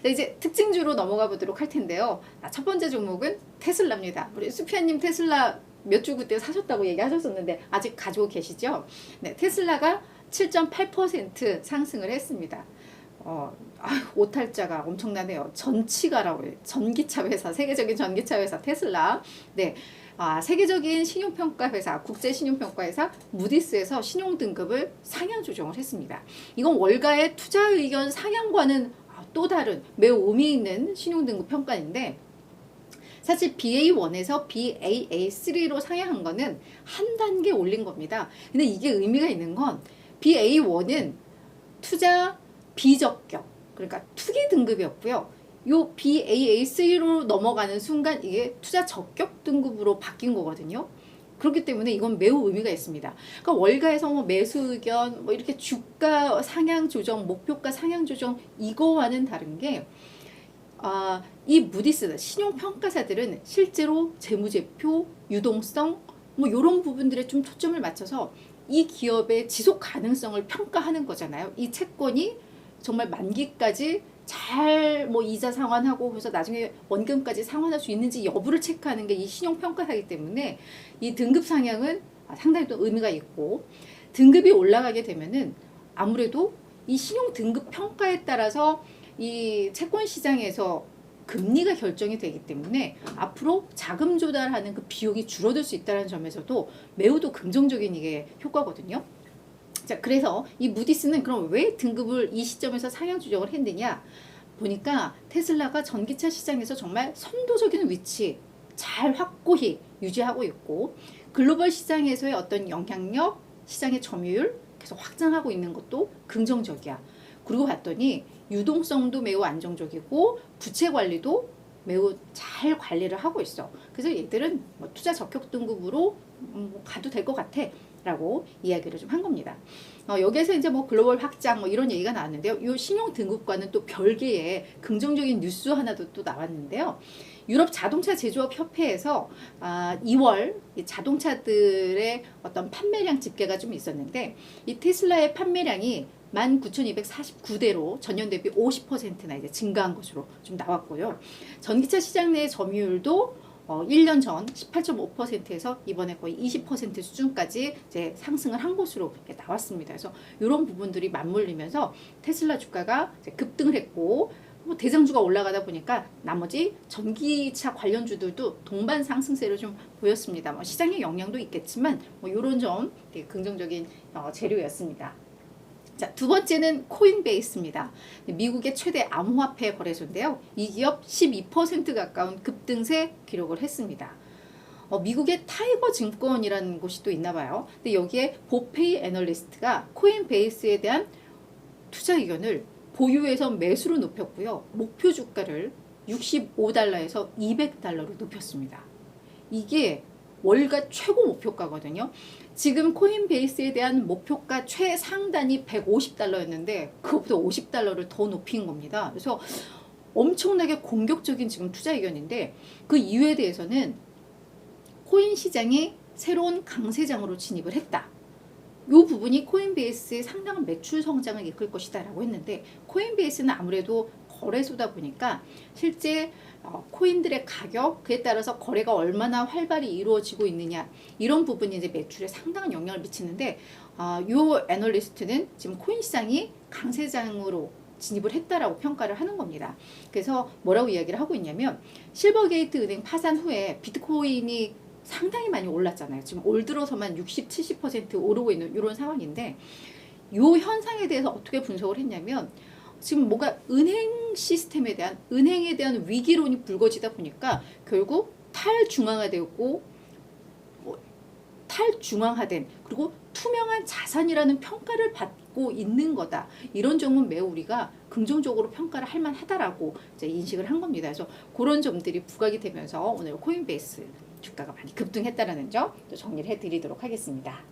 네, 이제 특징주로 넘어가 보도록 할 텐데요. 첫 번째 종목은 테슬라입니다. 우리 수피아님 테슬라 몇 주 그때 사셨다고 얘기하셨었는데 아직 가지고 계시죠? 네, 테슬라가 7.8% 상승을 했습니다. 오탈자가 엄청나네요. 전치가라고 해요. 전기차 회사, 세계적인 전기차 회사 테슬라. 네, 세계적인 신용평가 회사, 국제 신용평가 회사 무디스에서 신용 등급을 상향 조정을 했습니다. 이건 월가의 투자 의견 상향과는 또 다른 매우 의미 있는 신용 등급 평가인데, 사실 BA1에서 BAA3로 상향한 거는 한 단계 올린 겁니다. 근데 이게 의미가 있는 건 BA1은 투자 비적격, 그러니까 투기 등급이었고요. 요 BAA3로 넘어가는 순간 이게 투자 적격 등급으로 바뀐 거거든요. 그렇기 때문에 이건 매우 의미가 있습니다. 그러니까 월가에서 뭐 매수 의견, 뭐 이렇게 주가 상향 조정, 목표가 상향 조정 이거와는 다른 게, 이 무디스 신용평가사들은 실제로 재무제표, 유동성, 뭐 이런 부분들에 좀 초점을 맞춰서 이 기업의 지속 가능성을 평가하는 거잖아요. 이 채권이 정말 만기까지 잘 뭐 이자 상환하고 그래서 나중에 원금까지 상환할 수 있는지 여부를 체크하는 게 이 신용평가사이기 때문에 이 등급 상향은 상당히 또 의미가 있고, 등급이 올라가게 되면은 아무래도 이 신용 등급 평가에 따라서 이 채권 시장에서 금리가 결정이 되기 때문에 앞으로 자금 조달하는 그 비용이 줄어들 수 있다는 점에서도 매우도 긍정적인 이게 효과거든요. 자, 그래서 이 무디스는 그럼 왜 등급을 이 시점에서 상향 조정을 했느냐 보니까, 테슬라가 전기차 시장에서 정말 선도적인 위치 잘 확고히 유지하고 있고, 글로벌 시장에서의 어떤 영향력, 시장의 점유율 계속 확장하고 있는 것도 긍정적이야. 그리고 봤더니 유동성도 매우 안정적이고 부채 관리도 매우 잘 관리를 하고 있어. 그래서 얘들은 뭐 투자 적격 등급으로 가도 될 것 같아 라고 이야기를 좀 한 겁니다. 여기에서 이제 뭐 글로벌 확장 뭐 이런 얘기가 나왔는데요. 이 신용 등급과는 또 별개의 긍정적인 뉴스 하나도 또 나왔는데요. 유럽 자동차 제조업 협회에서 2월 이 자동차들의 어떤 판매량 집계가 좀 있었는데, 이 테슬라의 판매량이 19,249대로 전년 대비 50%나 이제 증가한 것으로 좀 나왔고요. 전기차 시장 내 점유율도 1년 전 18.5%에서 이번에 거의 20% 수준까지 이제 상승을 한 것으로 나왔습니다. 그래서 이런 부분들이 맞물리면서 테슬라 주가가 이제 급등을 했고, 뭐 대장주가 올라가다 보니까 나머지 전기차 관련주들도 동반 상승세를 좀 보였습니다. 뭐 시장의 영향도 있겠지만 뭐 이런 점 되게 긍정적인 재료였습니다. 자, 두 번째는 코인베이스입니다. 미국의 최대 암호화폐 거래소인데요. 이 기업 12% 가까운 급등세 기록을 했습니다. 미국의 타이거 증권이라는 곳이 또 있나 봐요. 근데 여기에 보페이 애널리스트가 코인베이스에 대한 투자 의견을 보유에서 매수로 높였고요. 목표 주가를 65달러에서 200달러로 높였습니다. 이게 월가 최고 목표가거든요. 지금 코인베이스에 대한 목표가 최상단이 150달러였는데 그것보다 50달러를 더 높인 겁니다. 그래서 엄청나게 공격적인 지금 투자 의견인데, 그 이유에 대해서는 코인 시장이 새로운 강세장으로 진입을 했다. 이 부분이 코인베이스의 상당한 매출 성장을 이끌 것이다 라고 했는데, 코인베이스는 아무래도 거래소다 보니까 실제 코인들의 가격, 그에 따라서 거래가 얼마나 활발히 이루어지고 있느냐, 이런 부분이 이제 매출에 상당한 영향을 미치는데, 이 애널리스트는 지금 코인 시장이 강세장으로 진입을 했다라고 평가를 하는 겁니다. 그래서 뭐라고 이야기를 하고 있냐면, 실버게이트 은행 파산 후에 비트코인이 상당히 많이 올랐잖아요. 지금 올 들어서만 60, 70% 오르고 있는 이런 상황인데, 이 현상에 대해서 어떻게 분석을 했냐면, 지금 뭔가 은행에 대한 위기론이 불거지다 보니까 결국 탈중앙화되고 탈중앙화된, 그리고 투명한 자산이라는 평가를 받고 있는 거다. 이런 점은 매우 우리가 긍정적으로 평가를 할 만하다라고 이제 인식을 한 겁니다. 그래서 그런 점들이 부각이 되면서 오늘 코인베이스 주가가 많이 급등했다라는 점 또 정리를 해드리도록 하겠습니다.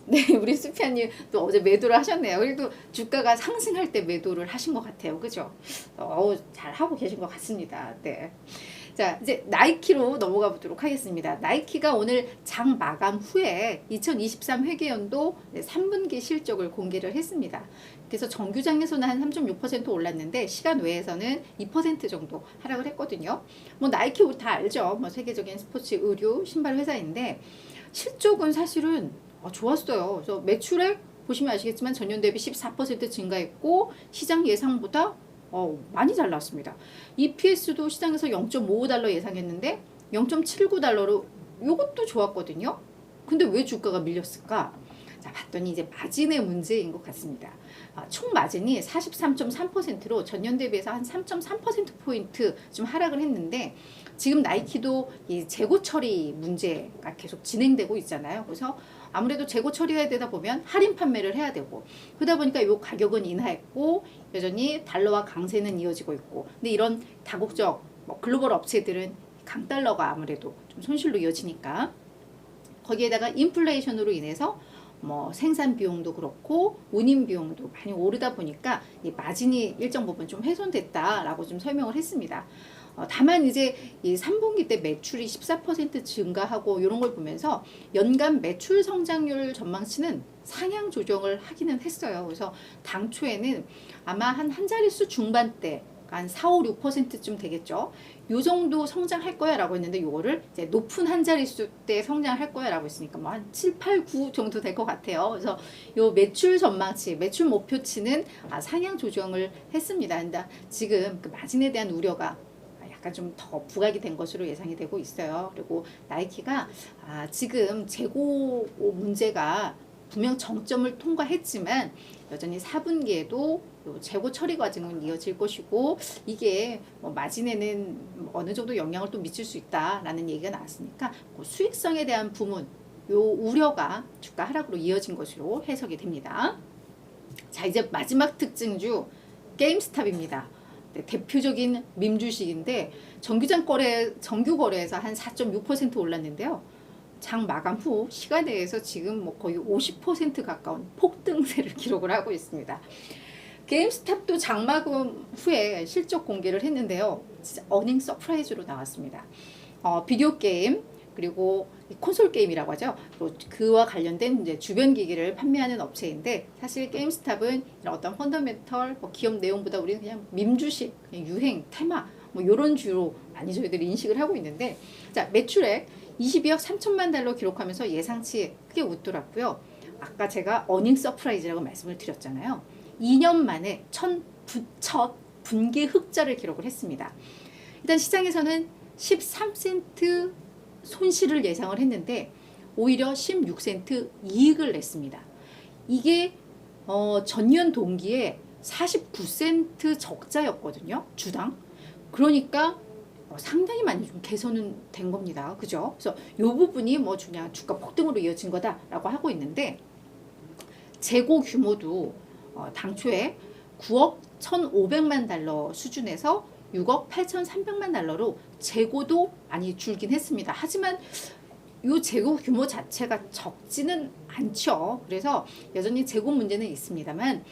네, 우리 수피아님 또 어제 매도를 하셨네요. 그래도 주가가 상승할 때 매도를 하신 것 같아요. 그죠? 잘 하고 계신 것 같습니다. 네. 자, 이제 나이키로 넘어가 보도록 하겠습니다. 나이키가 오늘 장 마감 후에 2023 회계연도 3분기 실적을 공개를 했습니다. 그래서 정규장에서는 한 3.6% 올랐는데 시간 외에서는 2% 정도 하락을 했거든요. 뭐 나이키 옷 다 알죠. 뭐 세계적인 스포츠 의류 신발 회사인데 실적은 사실은 좋았어요. 그래서 매출액 보시면 아시겠지만 전년 대비 14% 증가했고 시장 예상보다 많이 잘 나왔습니다. EPS도 시장에서 0.55달러 예상했는데 0.79달러로 이것도 좋았거든요. 근데 왜 주가가 밀렸을까? 자, 봤더니 이제 마진의 문제인 것 같습니다. 총 마진이 43.3%로 전년 대비해서 한 3.3%포인트 좀 하락을 했는데 지금 나이키도 이 재고 처리 문제가 계속 진행되고 있잖아요. 그래서 아무래도 재고 처리해야 되다 보면 할인 판매를 해야 되고 그러다 보니까 요 가격은 인하했고 여전히 달러와 강세는 이어지고 있고 근데 이런 다국적 글로벌 업체들은 강달러가 아무래도 좀 손실로 이어지니까 거기에다가 인플레이션으로 인해서 뭐 생산 비용도 그렇고 운임 비용도 많이 오르다 보니까 이 마진이 일정 부분 좀 훼손됐다라고 좀 설명을 했습니다. 다만 이제 이 3분기 때 매출이 14% 증가하고 이런 걸 보면서 연간 매출 성장률 전망치는 상향 조정을 하기는 했어요. 그래서 당초에는 아마 한 자릿수 중반대 한 4, 5, 6%쯤 되겠죠. 요 정도 성장할 거야 라고 했는데 요거를 이제 높은 한 자릿수 때 성장할 거야 라고 했으니까 뭐 한 7, 8, 9 정도 될 것 같아요. 그래서 요 매출 전망치, 매출 목표치는 상향 조정을 했습니다. 근데 지금 그 마진에 대한 우려가 약간 좀 더 부각이 된 것으로 예상이 되고 있어요. 그리고 나이키가 지금 재고 문제가 분명 정점을 통과했지만 여전히 4분기에도 재고 처리 과정은 이어질 것이고 이게 뭐 마진에는 어느 정도 영향을 또 미칠 수 있다라는 얘기가 나왔으니까 그 수익성에 대한 부분 요 우려가 주가 하락으로 이어진 것으로 해석이 됩니다. 자, 이제 마지막 특징주 게임스탑입니다. 네, 대표적인 밈 주식인데 정규 거래에서 한 4.6% 올랐는데요. 장 마감 후 시간에서 지금 뭐 거의 50% 가까운 폭등세를 기록을 하고 있습니다. 게임스탑도 장 마감 후에 실적 공개를 했는데요. 진짜 어닝 서프라이즈로 나왔습니다. 비디오 게임 그리고 콘솔 게임이라고 하죠. 그리고 그와 관련된 이제 주변 기기를 판매하는 업체인데 사실 게임스탑은 이런 어떤 펀더멘털 기업 내용보다 우리는 그냥 밈 주식, 그냥 유행, 테마 뭐 이런 주로 많이 저희들이 인식을 하고 있는데 자 매출액 22억 3천만 달러 기록하면서 예상치에 크게 웃돌았고요. 아까 제가 어닝 서프라이즈라고 말씀을 드렸잖아요. 2년 만에 첫 분기 흑자를 기록을 했습니다. 일단 시장에서는 13센트 손실을 예상을 했는데 오히려 16센트 이익을 냈습니다. 이게 전년 동기에 49센트 적자였거든요. 주당. 그러니까 상당히 많이 좀 개선은 된 겁니다. 그죠? 그래서 이 부분이 뭐 그냥 주가 폭등으로 이어진 거다라고 하고 있는데 재고 규모도 당초에 9억 1,500만 달러 수준에서 6억 8,300만 달러로 재고도 많이 줄긴 했습니다. 하지만 이 재고 규모 자체가 적지는 않죠. 그래서 여전히 재고 문제는 있습니다만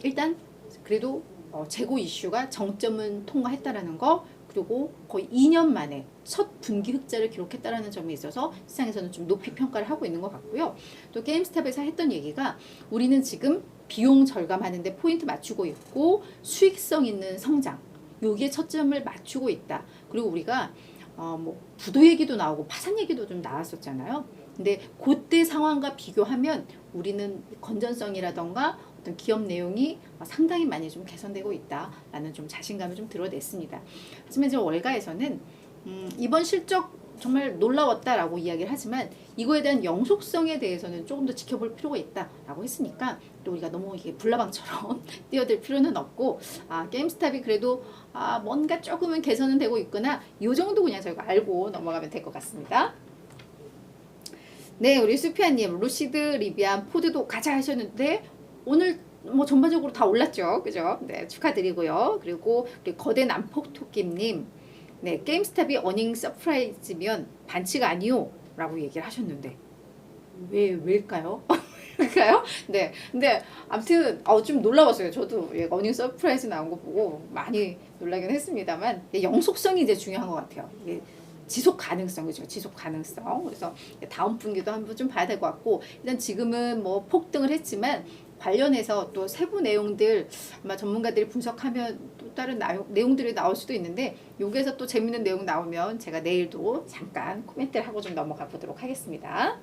일단 그래도 재고 이슈가 정점은 통과했다라는 거 그리고 거의 2년 만에 첫 분기 흑자를 기록했다라는 점에 있어서 시장에서는 좀 높이 평가를 하고 있는 것 같고요. 또 게임스탑에서 했던 얘기가 우리는 지금 비용 절감하는 데 포인트 맞추고 있고 수익성 있는 성장 여기에 초점을 맞추고 있다. 그리고 우리가 뭐 부도 얘기도 나오고 파산 얘기도 좀 나왔었잖아요. 근데 그때 상황과 비교하면 우리는 건전성이라던가 어떤 기업 내용이 상당히 많이 좀 개선되고 있다라는 좀 자신감을 좀 드러냈습니다. 하지만 지금 월가에서는 이번 실적 정말 놀라웠다라고 이야기를 하지만 이거에 대한 영속성에 대해서는 조금 더 지켜볼 필요가 있다라고 했으니까 또 우리가 너무 이게 불나방처럼 뛰어들 필요는 없고 게임스탑이 그래도 뭔가 조금은 개선은 되고 있구나 이 정도 그냥 저희가 알고 넘어가면 될 것 같습니다. 네, 우리 수피아님 루시드, 리비안, 포드도 가자 하셨는데 오늘 뭐 전반적으로 다 올랐죠, 그죠? 네, 축하드리고요. 그리고 우리 거대 남폭토끼님, 네, 게임스탑이 어닝 서프라이즈면 반치가 아니요 라고 얘기를 하셨는데 왜일까요? 왜일까요? 네, 근데 아무튼 좀 놀라웠어요. 저도 어닝 서프라이즈 나온 거 보고 많이 놀라긴 했습니다만 영속성이 이제 중요한 것 같아요. 이게 지속 가능성이죠. 지속 가능성. 그래서 다음 분기도 한번 좀 봐야 될 것 같고 일단 지금은 뭐 폭등을 했지만 관련해서 또 세부 내용들 아마 전문가들이 분석하면 또 다른 내용들이 나올 수도 있는데 여기에서 또 재밌는 내용 나오면 제가 내일도 잠깐 코멘트를 하고 좀 넘어가 보도록 하겠습니다.